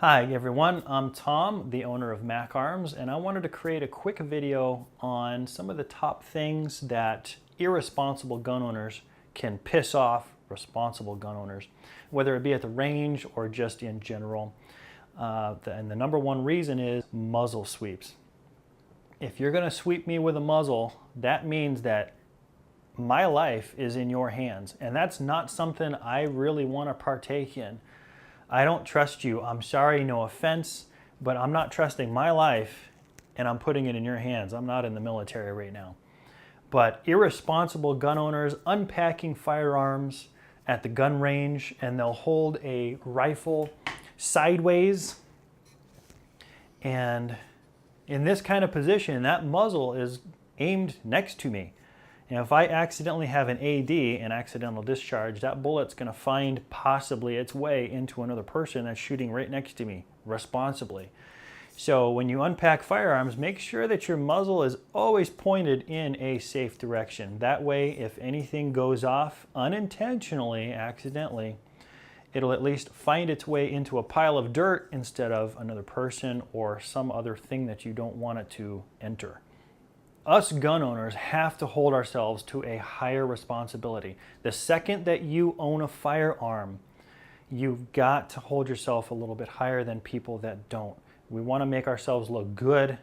Hi everyone, I'm Tom, the owner of Mac Arms, and I wanted to create a quick video on some of the top things that irresponsible gun owners can piss off responsible gun owners, whether it be at the range or just in general. And the number one reason is muzzle sweeps. If you're going to sweep me with a muzzle, that means that my life is in your hands, and that's not something I really want to partake in. I don't trust you. I'm sorry, no offense, but I'm not trusting my life and I'm putting it in your hands. I'm not in the military right now. But irresponsible gun owners unpacking firearms at the gun range, and they'll hold a rifle sideways, and in this kind of position, that muzzle is aimed next to me. And if I accidentally have an AD, an accidental discharge, that bullet's going to find possibly its way into another person that's shooting right next to me, responsibly. So when you unpack firearms, make sure that your muzzle is always pointed in a safe direction. That way, if anything goes off unintentionally, accidentally, it'll at least find its way into a pile of dirt instead of another person or some other thing that you don't want it to enter. Us gun owners have to hold ourselves to a higher responsibility. The second that you own a firearm, you've got to hold yourself a little bit higher than people that don't. We want to make ourselves look good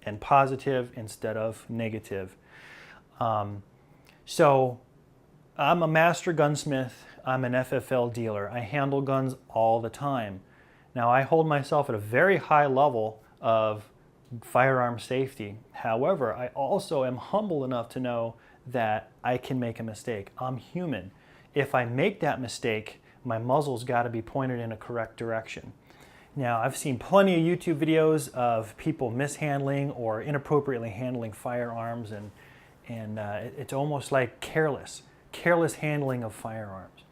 and positive instead of negative. So I'm a master gunsmith. I'm an FFL dealer. I handle guns all the time. Now I hold myself at a very high level of firearm safety. However, I also am humble enough to know that I can make a mistake. I'm human. If I make that mistake, my muzzle's got to be pointed in a correct direction. Now, I've seen plenty of YouTube videos of people mishandling or inappropriately handling firearms, and it's almost like careless handling of firearms.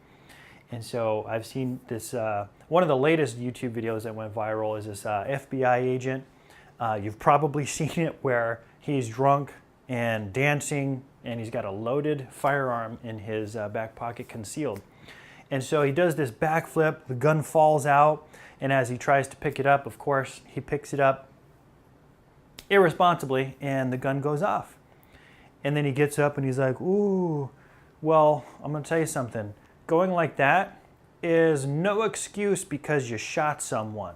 And so I've seen this, one of the latest YouTube videos that went viral is this FBI agent. You've probably seen it where he's drunk and dancing, and he's got a loaded firearm in his back pocket concealed. And so he does this backflip, the gun falls out, and as he tries to pick it up, of course, he picks it up irresponsibly, and the gun goes off. And then he gets up and he's like, ooh, well, I'm gonna tell you something. Going like that is no excuse because you shot someone.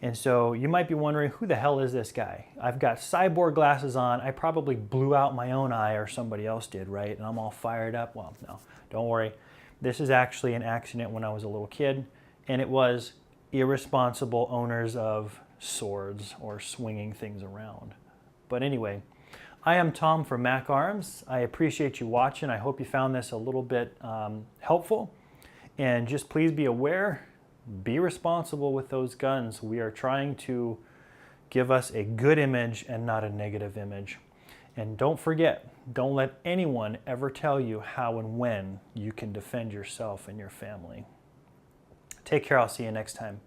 And so you might be wondering, who the hell is this guy? I've got cyborg glasses on. I probably blew out my own eye, or somebody else did, right? And I'm all fired up. Well, no, don't worry. This is actually an accident when I was a little kid, and it was irresponsible owners of swords or swinging things around. But anyway, I am Tom from Mac Arms. I appreciate you watching. I hope you found this a little bit helpful. And just please be aware, be responsible with those guns. We are trying to give us a good image and not a negative image. And don't forget, don't let anyone ever tell you how and when you can defend yourself and your family. Take care. I'll see you next time.